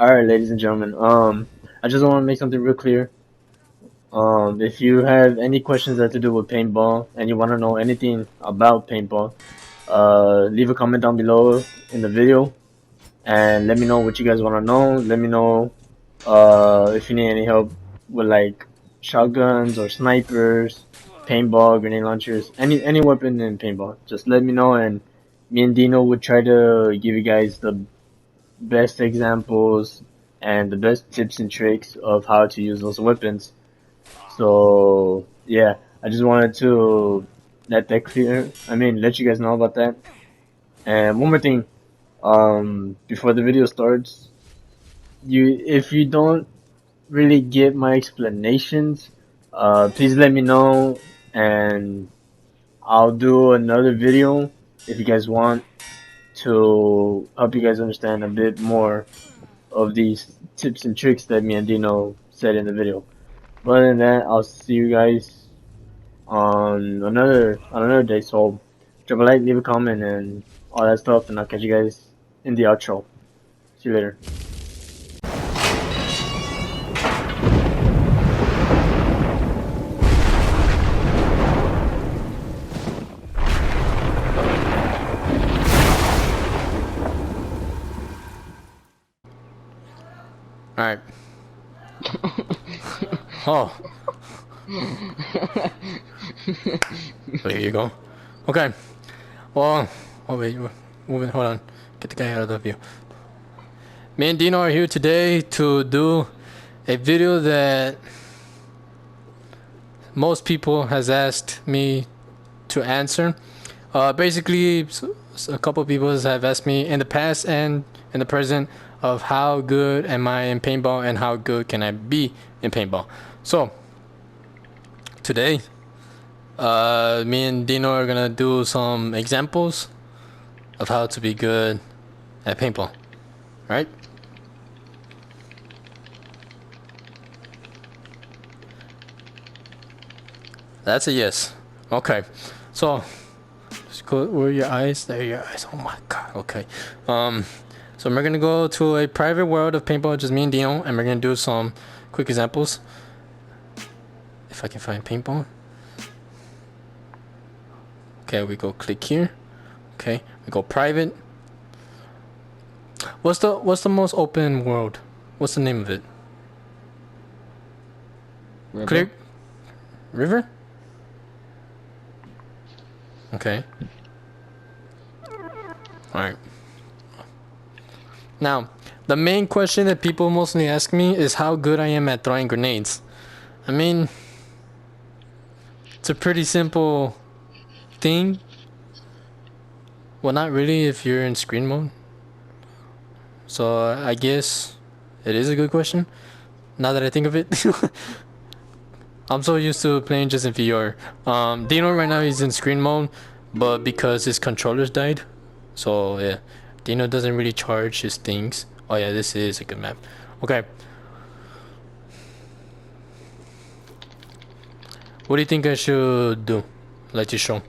Alright, ladies and gentlemen. I just want to make something real clear. If you have any questions that have to do with paintball and you want to know anything about paintball, leave a comment down below in the video and let me know what you guys want to know. Let me know if you need any help with like shotguns or snipers, paintball, grenade launchers, any weapon in paintball. Just let me know, and me and Dino would try to give you guys the best examples and the best tips and tricks of how to use those weapons. So yeah, I just wanted to let that clear. Let you guys know about that. And one more thing, before the video starts, if you don't really get my explanations, please let me know, and I'll do another video if you guys want to help you guys understand a bit more of these tips and tricks that me and Dino said in the video. But other than that, I'll see you guys on another day. So drop a like, leave a comment, and all that stuff, and I'll catch you guys in the outro. See you later. Alright. Oh. There you go. Okay. Well, oh wait, moving. Hold on. Get the guy out of the view. Me and Dino are here today to do a video that most people has asked me to answer. Basically, a couple people have asked me in the past and in the present of how good am I in paintball and how good can I be in paintball. So today, me and Dino are gonna do some examples of how to be good at paintball. Right? That's a yes. Okay. So just go where are your eyes? There are your eyes. Oh my god. Okay. So we're gonna go to a private world of paintball, just me and Deano, and we're gonna do some quick examples. If I can find paintball. Okay, we go click here. Okay, we go private. What's the most open world? What's the name of it? River? Clear River? Okay. Alright. Now, the main question that people mostly ask me is how good I am at throwing grenades. I mean, it's a pretty simple thing. Well, not really if you're in screen mode. So I guess it is a good question. Now that I think of it. I'm so used to playing just in VR. Dino right now he's in screen mode, but because his controllers died. So yeah. Deano doesn't really charge his things. Oh yeah, this is a good map. Okay. What do you think I should do? Let you show.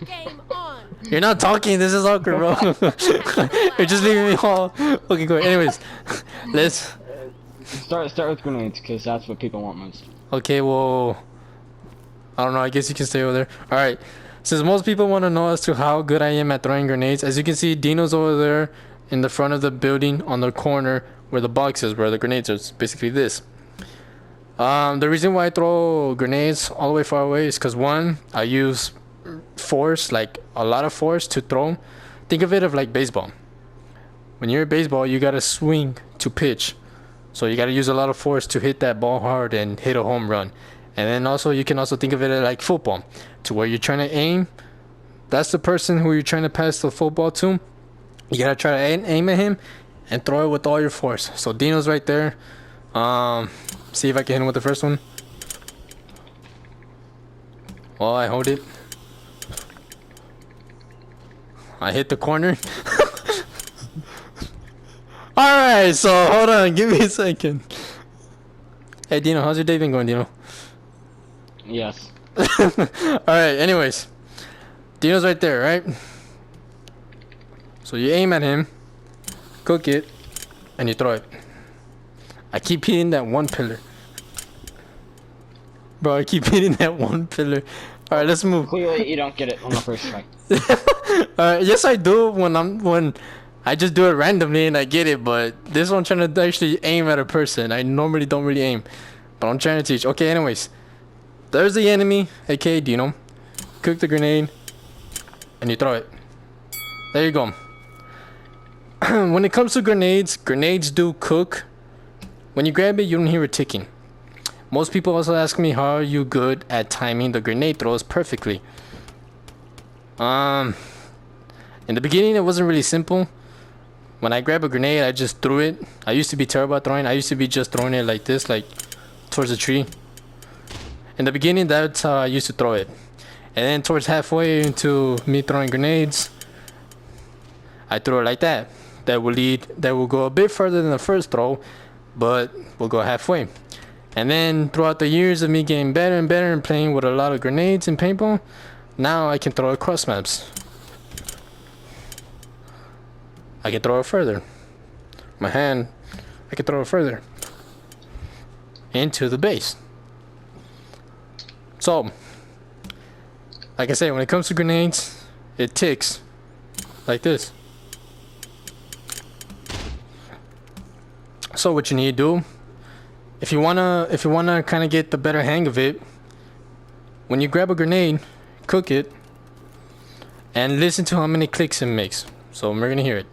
Game on. You're not talking. This is awkward, bro. You're just leaving me all. Okay, go. Anyways, let's Start with grenades, because that's what people want most. Okay, well, I don't know. I guess you can stay over there. All right. Since most people want to know as to how good I am at throwing grenades, as you can see, Dino's over there in the front of the building on the corner where the box is, where the grenades are. It's basically this. The reason why I throw grenades all the way far away is because one, I use force, like a lot of force to throw. Think of it of like baseball. When you're in baseball, you gotta swing to pitch. So you gotta use a lot of force to hit that ball hard and hit a home run. And then also you can also think of it like football, to where you're trying to aim. That's the person who you're trying to pass the football to. You gotta try to aim at him and throw it with all your force. So Dino's right there. See if I can hit him with the first one. Well, I hold it. I hit the corner. Alright, so hold on, give me a second. Hey Dino, how's your day been going, Dino? Yes. Alright, anyways. Dino's right there, right? So you aim at him, cook it, and you throw it. I keep hitting that one pillar. Bro, I keep hitting that one pillar. Alright, let's move. Clearly, you don't get it on the first try. Yes, I do when I just do it randomly and I get it, but this one I'm trying to actually aim at a person. I normally don't really aim, but I'm trying to teach. Okay, anyways, there's the enemy, aka Deano. Cook the grenade, and you throw it. There you go. When it comes to grenades do cook. When you grab it, you don't hear it ticking. Most people also ask me, how are you good at timing the grenade throws perfectly? In the beginning, it wasn't really simple. When I grab a grenade, I just threw it. I used to be terrible at throwing. I used to be just throwing it like this, like towards a tree. In the beginning, that's how I used to throw it. And then towards halfway into me throwing grenades, I threw it like that. That will go a bit further than the first throw, but we'll go halfway. And then throughout the years of me getting better and better and playing with a lot of grenades and paintball, now I can throw across maps. I can throw it further. My hand, I can throw it further. Into the base. So, like I say, when it comes to grenades, it ticks like this. So what you need to do, if you wanna kind of get the better hang of it, when you grab a grenade, cook it, and listen to how many clicks it makes. So we're gonna hear it.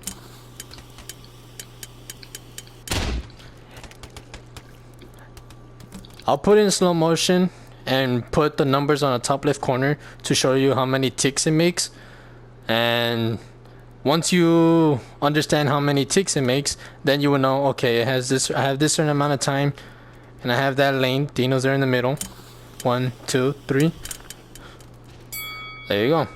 I'll put it in slow motion and put the numbers on the top left corner to show you how many ticks it makes. And once you understand how many ticks it makes, then you will know, okay, it has this, I have this certain amount of time, and I have that lane. Deano's there in the middle. 1, 2, 3. There you go.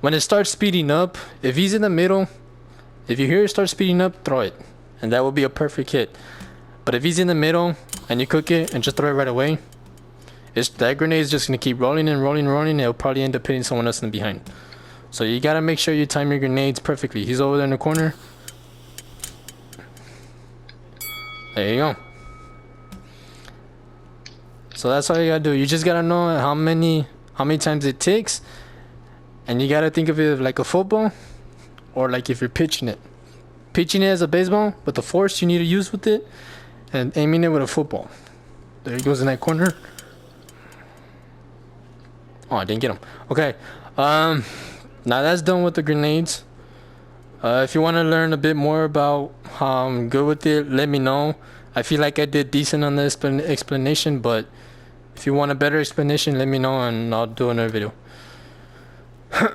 When it starts speeding up, if he's in the middle, if you hear it start speeding up, throw it. And that will be a perfect hit. But if he's in the middle and you cook it and just throw it right away, that grenade is just going to keep rolling and rolling and rolling, and it'll probably end up hitting someone else in the behind. So you got to make sure you time your grenades perfectly. He's over there in the corner. There you go. So that's all you got to do. You just got to know how many times it takes. And you gotta think of it like a football, or like if you're pitching it. Pitching it as a baseball, but the force you need to use with it, and aiming it with a football. There he goes in that corner. Oh, I didn't get him. Okay. Now that's done with the grenades. If you want to learn a bit more about how I'm good with it, let me know. I feel like I did decent on the explanation, but if you want a better explanation, let me know and I'll do another video.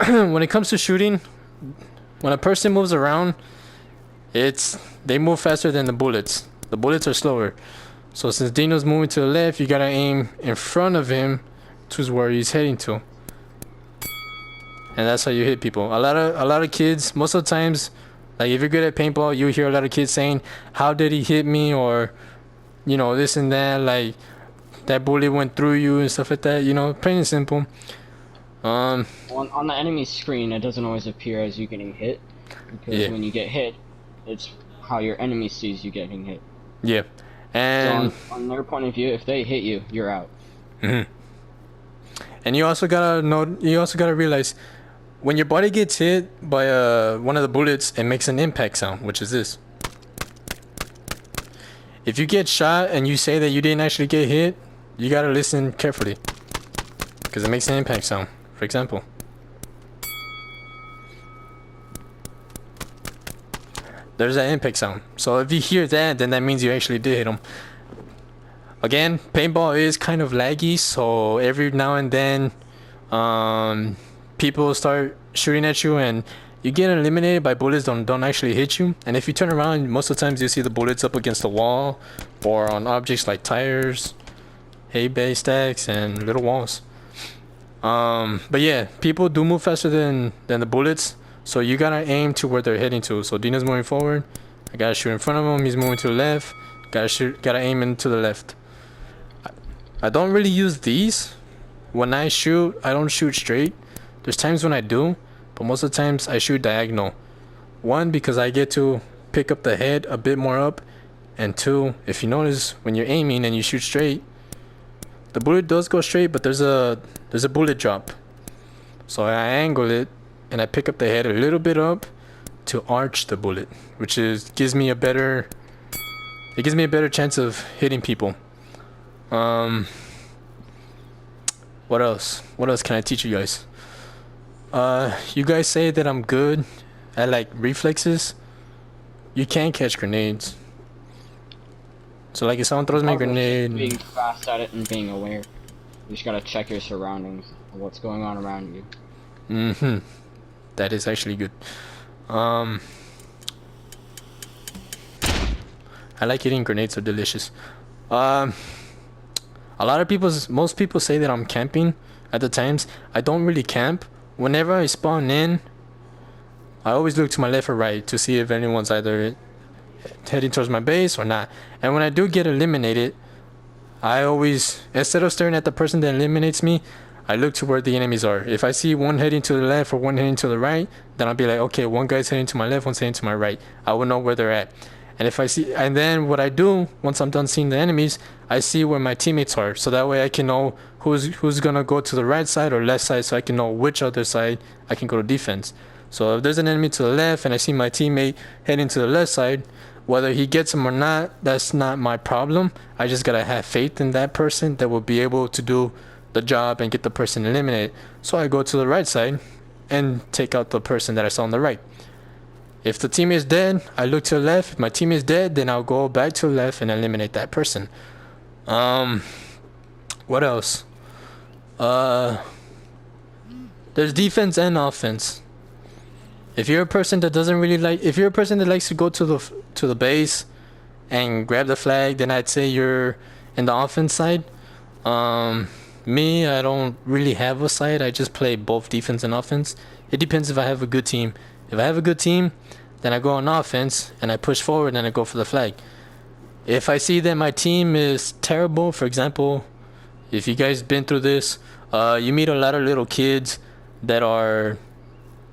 When it comes to shooting, when a person moves around, they move faster than the bullets. The bullets are slower. So since Deano's moving to the left, you gotta aim in front of him to where he's heading to. And that's how you hit people. A lot of kids, most of the times, like if you're good at paintball, you hear a lot of kids saying, "How did he hit me?" or, you know, this and that, like that bullet went through you and stuff like that. You know, plain and simple. On the enemy's screen, it doesn't always appear as you getting hit, because when you get hit, it's how your enemy sees you getting hit. Yeah, and so on their point of view, if they hit you, you're out. Mm-hmm. And you also gotta know. You also gotta realize when your body gets hit by one of the bullets, it makes an impact sound, which is this. If you get shot and you say that you didn't actually get hit, you gotta listen carefully, because it makes an impact sound. For example, there's that impact sound. So if you hear that, then that means you actually did hit him. Again, paintball is kind of laggy, so every now and then, people start shooting at you, and you get eliminated by bullets don't actually hit you. And if you turn around, most of the times you see the bullets up against the wall, or on objects like tires, hay bale stacks, and little walls. But yeah, people do move faster than the bullets, so you gotta aim to where they're heading to. So Dino's moving forward. I gotta shoot in front of him. He's moving to the left. Gotta aim into the left. I don't really use these. When I shoot, I don't shoot straight. There's times when I do, but most of the times I shoot diagonal. One, because I get to pick up the head a bit more up, and two, if you notice when you're aiming and you shoot straight, the bullet does go straight, but there's a bullet drop. So I angle it and I pick up the head a little bit up to arch the bullet, which gives me a better chance of hitting people. What else? What else can I teach you guys? You guys say that I'm good at like reflexes. You can't catch grenades. So like if someone throws me a grenade, being fast at it and being aware. You just gotta check your surroundings, what's going on around you. That is actually good. I like eating grenades, are delicious. Most people say that I'm camping at the times. I don't really camp. Whenever I spawn in, I always look to my left or right to see if anyone's either heading towards my base or not. And when I do get eliminated, I always, instead of staring at the person that eliminates me, I look to where the enemies are. If I see one heading to the left or one heading to the right, then I'll be like, okay, one guy's heading to my left, one's heading to my right. I will know where they're at. And then what I do once I'm done seeing the enemies, I see where my teammates are, so that way I can know who's gonna go to the right side or left side, so I can know which other side I can go to defense. So if there's an enemy to the left and I see my teammate heading to the left side, whether he gets him or not, that's not my problem. I just gotta have faith in that person that will be able to do the job and get the person eliminated. So I go to the right side and take out the person that I saw on the right. If the team is dead, I look to the left. If my team is dead, then I'll go back to the left and eliminate that person. What else? There's defense and offense. If you're a person that likes to go to the base and grab the flag, then I'd say you're in the offense side. Me, I don't really have a side. I just play both defense and offense. It depends if I have a good team. If I have a good team, then I go on offense and I push forward and I go for the flag. If I see that my team is terrible, for example, if you guys been through this, you meet a lot of little kids that are,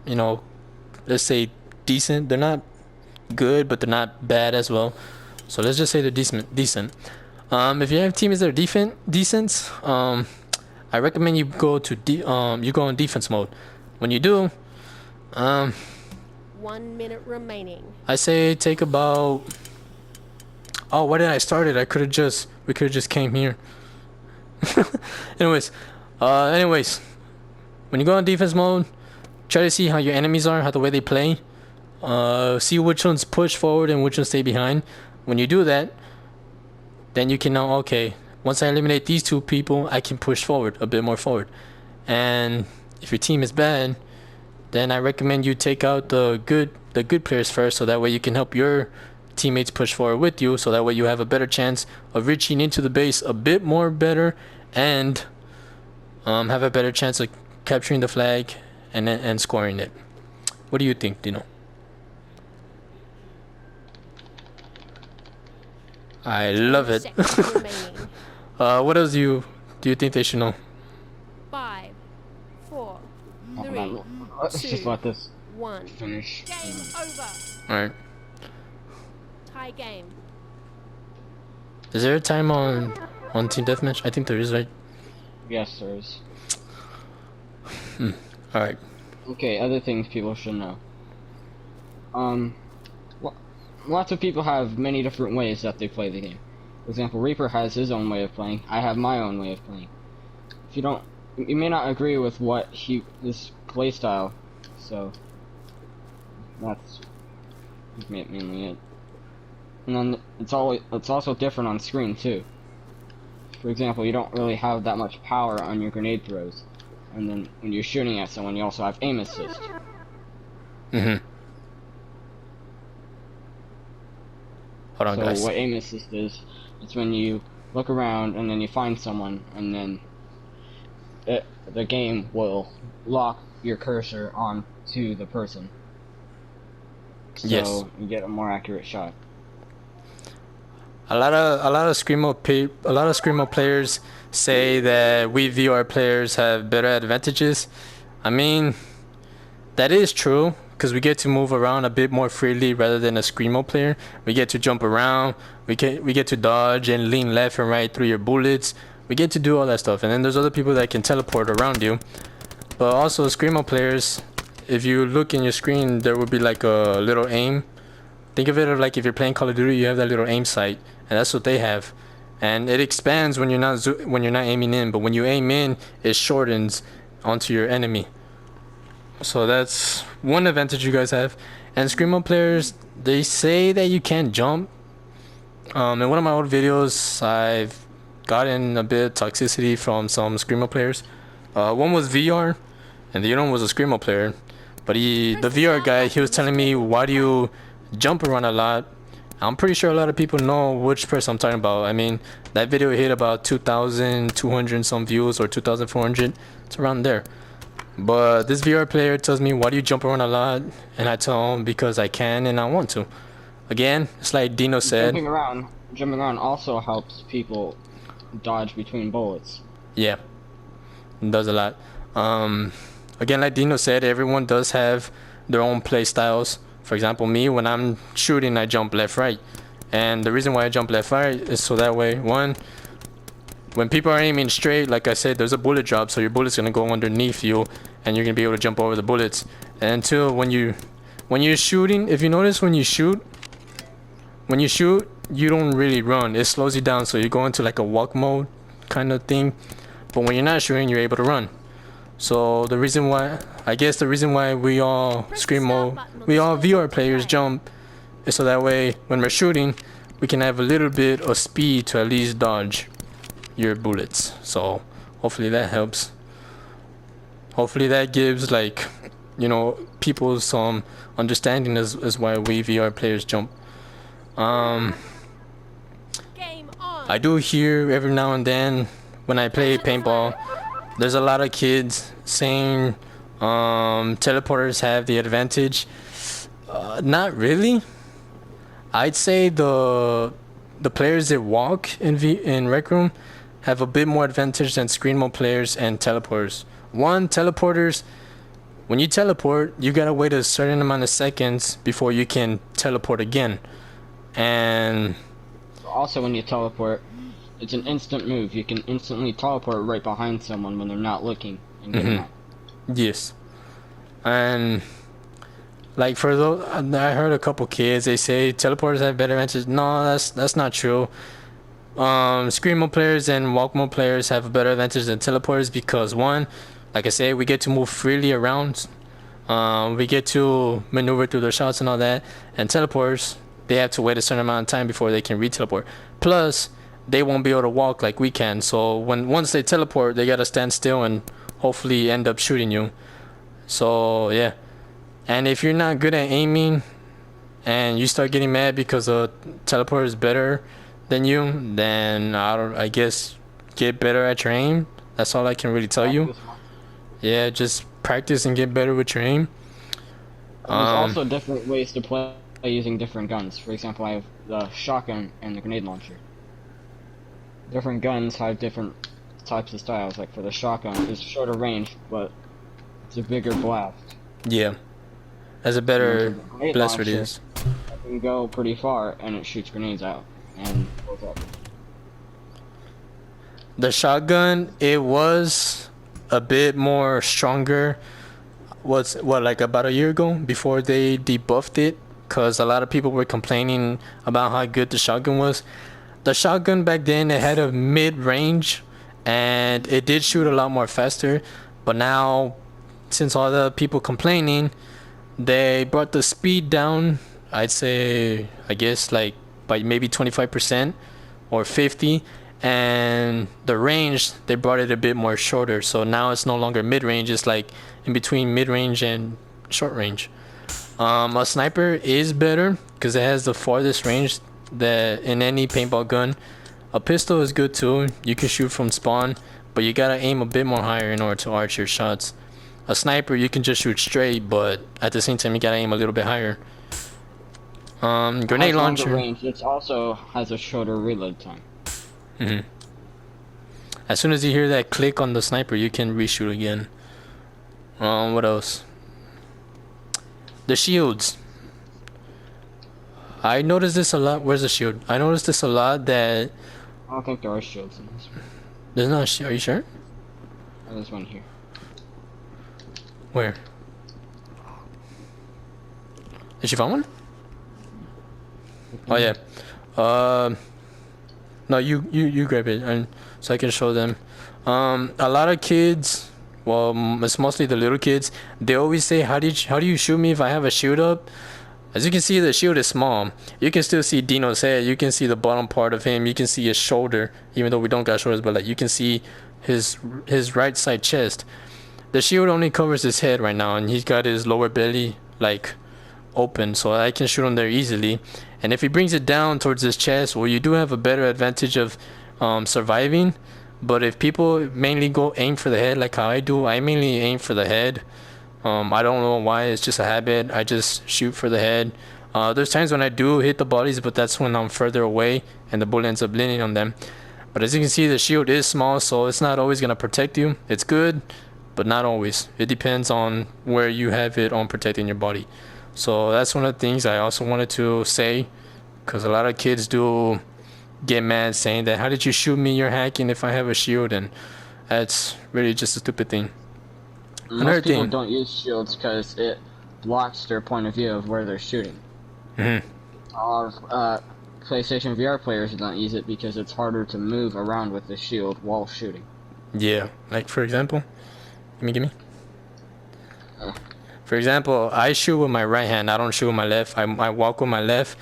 let's say decent. They're not good, but they're not bad as well. So let's just say they're decent. If you have teams that are decent, I recommend you go in defense mode. When you do, 1 minute remaining. I say take about. Oh, why did I start it? We could have just came here. anyways, when you go in defense mode, try to see how your enemies are, how the way they play. See which ones push forward and which ones stay behind. When you do that, then you can know, okay, once I eliminate these two people, I can push forward, a bit more forward. And if your team is bad, then I recommend you take out the good players first, so that way you can help your teammates push forward with you, so that way you have a better chance of reaching into the base a bit more better, and have a better chance of capturing the flag and scoring it. What do you think, Dino? I love it. What else do you think they should know? 5, 4, 3, Let's just let this 1. finish. Game over. Alright. Tie game. Is there a time on Team Deathmatch? I think there is, right? Yes, there is. Alright. Okay, other things people should know. Lots of people have many different ways that they play the game. For example, Reaper has his own way of playing. I have my own way of playing. If you may not agree with his play style, so that's mainly it. And then it's also different on screen too. For example, you don't really have that much power on your grenade throws. And then when you're shooting at someone, you also have aim assist. Mm-hmm. Hold on, So guys. what aim assist is, it's when you look around and then you find someone, and then the game will lock your cursor on to the person. So Yes. you get a more accurate shot. A lot of screamo players say that we VR players have better advantages. I mean, that is true because we get to move around a bit more freely rather than a screamo player. We get to jump around, we get to dodge and lean left and right through your bullets. We get to do all that stuff, and then there's other people that can teleport around you. But also screamo players, if you look in your screen, there will be like a little aim. Think of it of like if you're playing Call of Duty, you have that little aim sight, and that's what they have. And it expands when you're not aiming in, but when you aim in, it shortens onto your enemy. So that's one advantage you guys have. And screamo players, they say that you can't jump. In one of my old videos, I've gotten a bit of toxicity from some screamo players. One was VR, and the other one was a screamo player. But the VR guy, he was telling me, why do you jump around a lot? I'm pretty sure a lot of people know which person I'm talking about. I mean, that video hit about 2,200 some views or 2,400. It's around there. But this VR player tells me, why do you jump around a lot? And I tell him, because I can and I want to. Again, it's like Deano said. Jumping around also helps people dodge between bullets. Yeah, it does a lot. Again, like Deano said, everyone does have their own play styles. For example, me, when I'm shooting, I jump left, right. And the reason why I jump left, right is so that way, one, when people are aiming straight, like I said, there's a bullet drop, so your bullet's gonna go underneath you, and you're gonna be able to jump over the bullets. And two, when you're shooting, if you notice when you shoot, you don't really run. It slows you down, so you go into like a walk mode kind of thing. But when you're not shooting, you're able to run. So the reason why we all VR players jump is so that way when we're shooting, we can have a little bit of speed to at least dodge your bullets. So hopefully that helps. Hopefully that gives people some understanding as why we VR players jump. Game on. I do hear every now and then when I play paintball, there's a lot of kids saying teleporters have the advantage. Not really. I'd say the players that walk in Rec Room have a bit more advantage than screamo players and teleporters. One, teleporters, when you teleport, you gotta wait a certain amount of seconds before you can teleport again. And Also, when you teleport, it's an instant move. You can instantly teleport right behind someone when they're not looking and get them out. yes, and like for those, I heard a couple kids, they say teleporters have better advantage. No, that's not true. Screamo players and walk mode players have a better advantage than teleporters because one, like I say, we get to move freely around. We get to maneuver through their shots and all that. And teleporters, they have to wait a certain amount of time before they can re-teleport. Plus, they won't be able to walk like we can. So once they teleport, they gotta stand still and hopefully end up shooting you. So yeah. And if you're not good at aiming and you start getting mad because a teleporter is better than you, then I guess get better at your aim. That's all I can really tell you. Yeah, just practice and get better with your aim. There's also different ways to play using different guns. For example, I have the shotgun and the grenade launcher. Different guns have different types of styles. Like for the shotgun, it's shorter range, but it's a bigger blast. Yeah, has a better Grenade blast launcher, radius. it can go pretty far, and it shoots grenades out and goes up. The shotgun, it was a bit more stronger. Like about a year ago before they debuffed it, because a lot of people were complaining about how good the shotgun was. The shotgun back then, it had a mid-range and it did shoot a lot more faster, but now since all the people complaining, they brought the speed down. I'd say, I guess, like by maybe 25% or 50%, and the range they brought it a bit more shorter. So now it's no longer mid range; it's like in between mid range and short range. A sniper is better because it has the farthest range that in any paintball gun. A pistol is good too. You can shoot from spawn, but you gotta aim a bit more higher in order to arch your shots. A sniper, you can just shoot straight, but at the same time, you gotta aim a little bit higher. Grenade launcher. Range. It also has a shorter reload time. As soon as you hear that click on the sniper, you can reshoot again. What else? The shields. I noticed this a lot. Where's the shield? I noticed this a lot that. I don't think there are shields in this one. There's not a shield. Are you sure? Oh, there's one here. Where? Did you find one? Oh yeah. No, you grab it, and so I can show them. A lot of kids, well, it's mostly the little kids. They always say, "How do you shoot me if I have a shield up?" As you can see, the shield is small. You can still see Deano's head. You can see the bottom part of him. You can see his shoulder, even though we don't got shoulders, but like you can see his right side chest. The shield only covers his head right now, and he's got his lower belly like open, so I can shoot him there easily. And if he brings it down towards his chest, well, you do have a better advantage of surviving. But if people mainly go aim for the head, like how I do, I mainly aim for the head. I don't know why, it's just a habit. I just shoot for the head. There's times when I do hit the bodies, but that's when I'm further away and the bullet ends up landing on them. But as you can see, the shield is small, so it's not always going to protect you. It's good, but not always. It depends on where you have it on protecting your body. So that's one of the things I also wanted to say, because a lot of kids do get mad saying that, how did you shoot me, you're hacking if I have a shield, and that's really just a stupid thing. Most people don't use shields because it blocks their point of view of where they're shooting. A lot of PlayStation VR players don't use it because it's harder to move around with the shield while shooting. Yeah, like for example, gimme. For example, I shoot with my right hand. I don't shoot with my left. I walk with my left.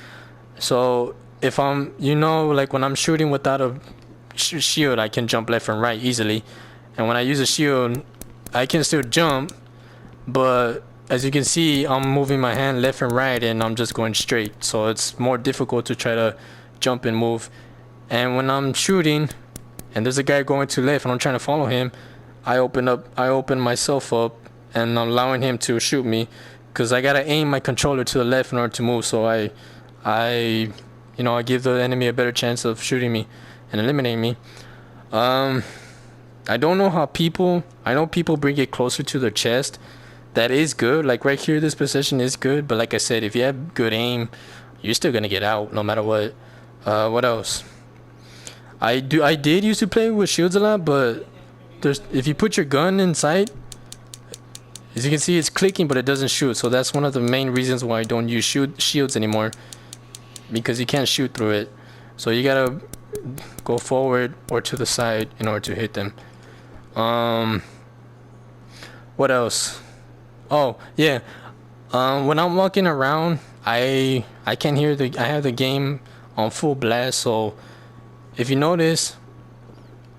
So if I'm, like when I'm shooting without a shield, I can jump left and right easily. And when I use a shield, I can still jump, but as you can see, I'm moving my hand left and right, and I'm just going straight. So it's more difficult to try to jump and move. And when I'm shooting, and there's a guy going to left, and I'm trying to follow him, I open myself up, and I'm allowing him to shoot me, because I gotta aim my controller to the left in order to move. So I give the enemy a better chance of shooting me and eliminating me. I don't know how I know people bring it closer to their chest. That is good. Like right here, this position is good. But like I said, if you have good aim, you're still gonna get out no matter what. What else? I did used to play with shields a lot, but if you put your gun inside, as you can see, it's clicking, but it doesn't shoot. So that's one of the main reasons why I don't use shields anymore, because you can't shoot through it. So you gotta go forward or to the side in order to hit them. What else? Oh yeah, when I'm walking around, I can hear I have the game on full blast. So if you notice,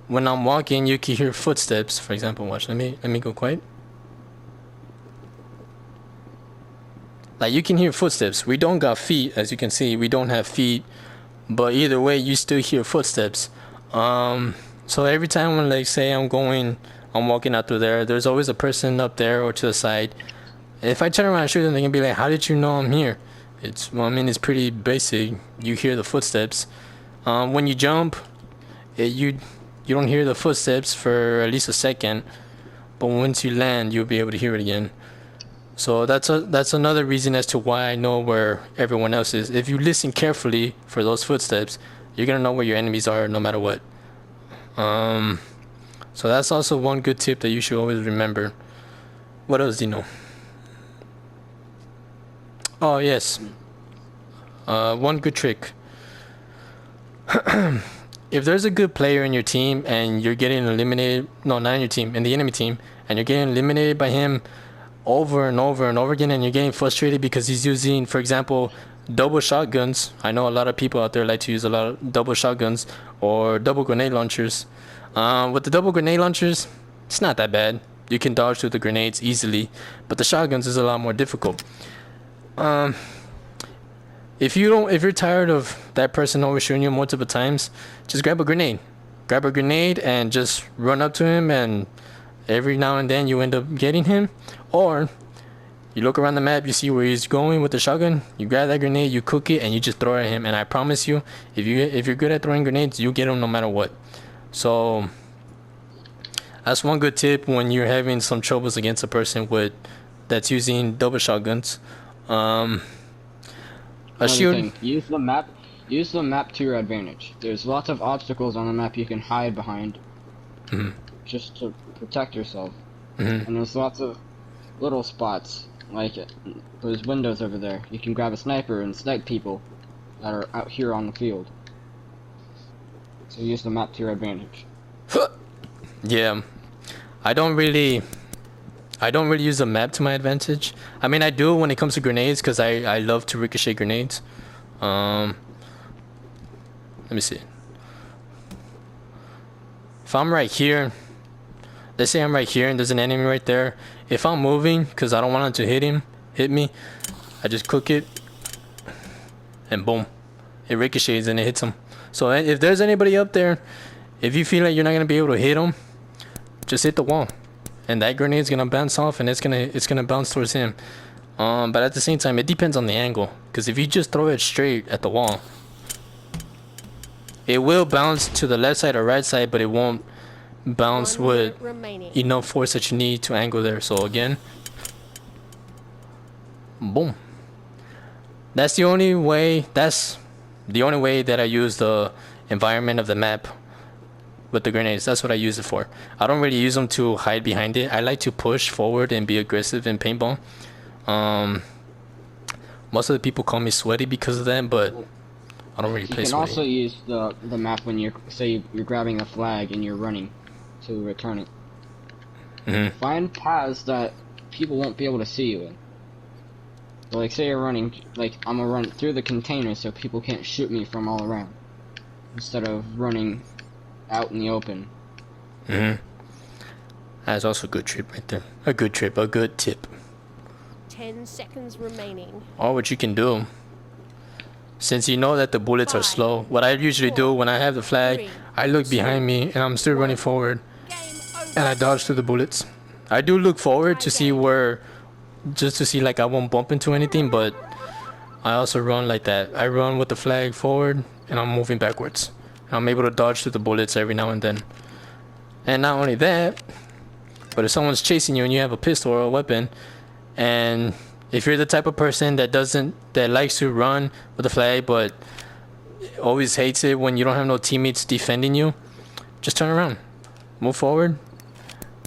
when I'm walking, you can hear footsteps. For example, watch. Let me go quiet. Like you can hear footsteps. We don't got feet, as you can see. We don't have feet, but either way, you still hear footsteps. So every time when, like, say I'm walking out through there, there's always a person up there or to the side. If I turn around and shoot them, they can be like, "How did you know I'm here?" It's pretty basic. You hear the footsteps. When you jump, you don't hear the footsteps for at least a second, but once you land, you'll be able to hear it again. So that's another reason as to why I know where everyone else is. If you listen carefully for those footsteps, you're gonna know where your enemies are no matter what. So that's also one good tip that you should always remember. What else do you know? Oh yes, one good trick. If there's a good player in your team and you're getting eliminated, no, not in your team, in the enemy team, and you're getting eliminated by him over and over and over again, and you're getting frustrated because he's using, for example, double shotguns. I know a lot of people out there like to use a lot of double shotguns or double grenade launchers. With the double grenade launchers, it's not that bad. You can dodge through the grenades easily, but the shotguns is a lot more difficult. If you're tired of that person always shooting you multiple times, just grab a grenade. Grab a grenade and just run up to him, and every now and then you end up getting him. Or you look around the map, you see where he's going with the shotgun, you grab that grenade, you cook it, and you just throw it at him. And I promise you, if you're good at throwing grenades, you get them no matter what. So that's one good tip when you're having some troubles against a person that's using double shotguns. A shield. Thing, use the map to your advantage. There's lots of obstacles on the map you can hide behind, just to protect yourself. And there's lots of little spots, like those windows over there. You can grab a sniper and snipe people that are out here on the field. So use the map to your advantage. Yeah, I don't really use the map to my advantage. I mean, I do when it comes to grenades, because I love to ricochet grenades. Let me see. If I'm right here, let's say I'm right here and there's an enemy right there. If I'm moving, because I don't want him to hit me, I just cook it, and boom, it ricochets and it hits him. So if there's anybody up there, if you feel like you're not gonna be able to hit him, just hit the wall, and that grenade's gonna bounce off, and it's gonna bounce towards him. But at the same time, it depends on the angle, because if you just throw it straight at the wall, it will bounce to the left side or right side, but it won't bounce with enough force that you need to angle there. So again, boom. That's the only way that I use the environment of the map with the grenades. That's what I use it for. I don't really use them to hide behind it. I like to push forward and be aggressive in paintball. Most of the people call me sweaty because of that, but I don't really play sweaty. You can also use the map when you're grabbing a flag and you're running to return it. Find paths that people won't be able to see you in. So like, say you're running, like I'm gonna run through the container so people can't shoot me from all around, instead of running out in the open. That's also a good tip right there. A good tip. 10 seconds remaining. Or what you can do, since you know that the bullets are slow, what I usually do when I have the flag, I look behind me and I'm still running forward, and I dodge through the bullets. I do look forward to see just to see like I won't bump into anything, but I also run like that. I run with the flag forward and I'm moving backwards. I'm able to dodge through the bullets every now and then. And not only that, but if someone's chasing you and you have a pistol or a weapon, and if you're the type of person that likes to run with the flag but always hates it when you don't have no teammates defending you, just turn around, move forward,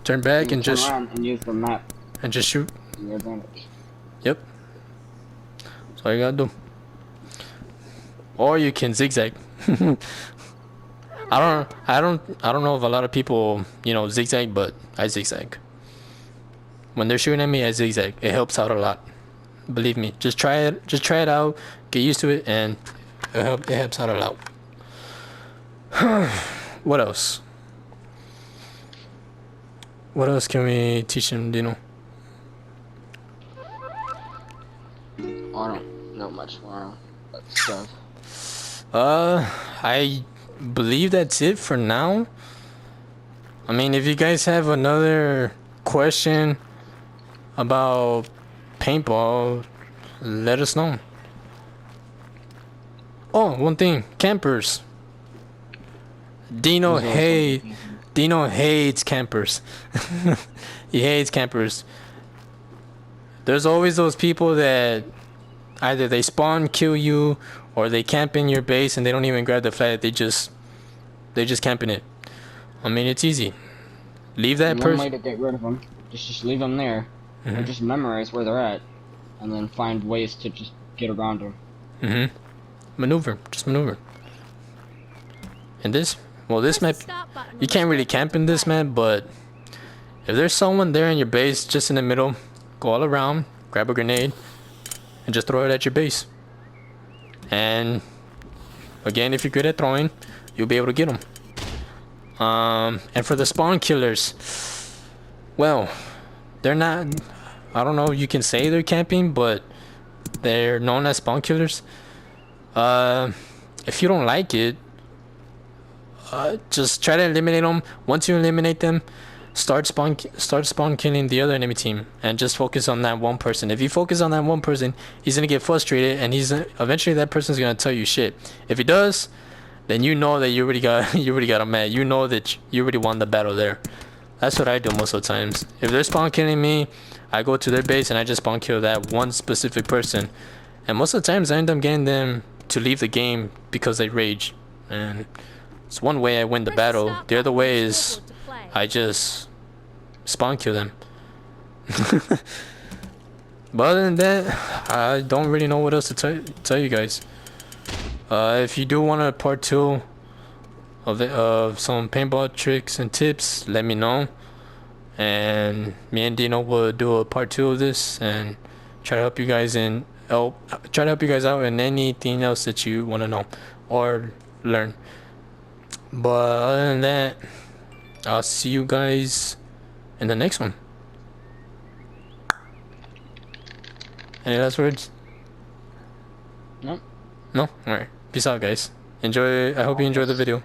turn back, and just use the map and just shoot. Your advantage. Yep. That's all you gotta do. Or you can zigzag. I don't know if a lot of people, zigzag, but I zigzag. When they're shooting at me, I zigzag. It helps out a lot. Believe me. Just try it out. Get used to it, and it helps out a lot. What else? What else can we teach them, Deano? I don't know much more stuff. I believe that's it for now. I mean, if you guys have another question about paintball, let us know. Oh, one thing, campers. Deano hates campers. He hates campers. There's always those people that either they spawn kill you, or they camp in your base and they don't even grab the flag. They just camp in it. I mean, it's easy. Leave that person. One way to get rid of them, just leave them there, or just memorize where they're at, and then find ways to just get around them. Maneuver. And this map, you can't really camp in this map, but if there's someone there in your base, just in the middle, go all around, grab a grenade, and just throw it at your base. And again, if you're good at throwing, you'll be able to get them. And for the spawn killers, well, they're not, I don't know, you can say they're camping, but they're known as spawn killers. If you don't like it, just try to eliminate them. Once you eliminate them, start spawn killing the other enemy team, and just focus on that one person. If you focus on that one person, he's gonna get frustrated, and eventually that person's gonna tell you shit. If he does, then you know that you already got him mad. You know that you already won the battle there. That's what I do most of the times. If they're spawn killing me, I go to their base and I just spawn kill that one specific person. And most of the times I end up getting them to leave the game because they rage. And it's one way I win the battle. The other way is I just spawn kill them. But other than that, I don't really know what else to tell you guys. If you do want a part 2 of some paintball tricks and tips, let me know, and me and Deano will do a part 2 of this and try to help you guys out in anything else that you want to know or learn. But other than that, I'll see you guys in the next one. Any last words? Nope. No? Alright. Peace out, guys. I hope you enjoyed the video.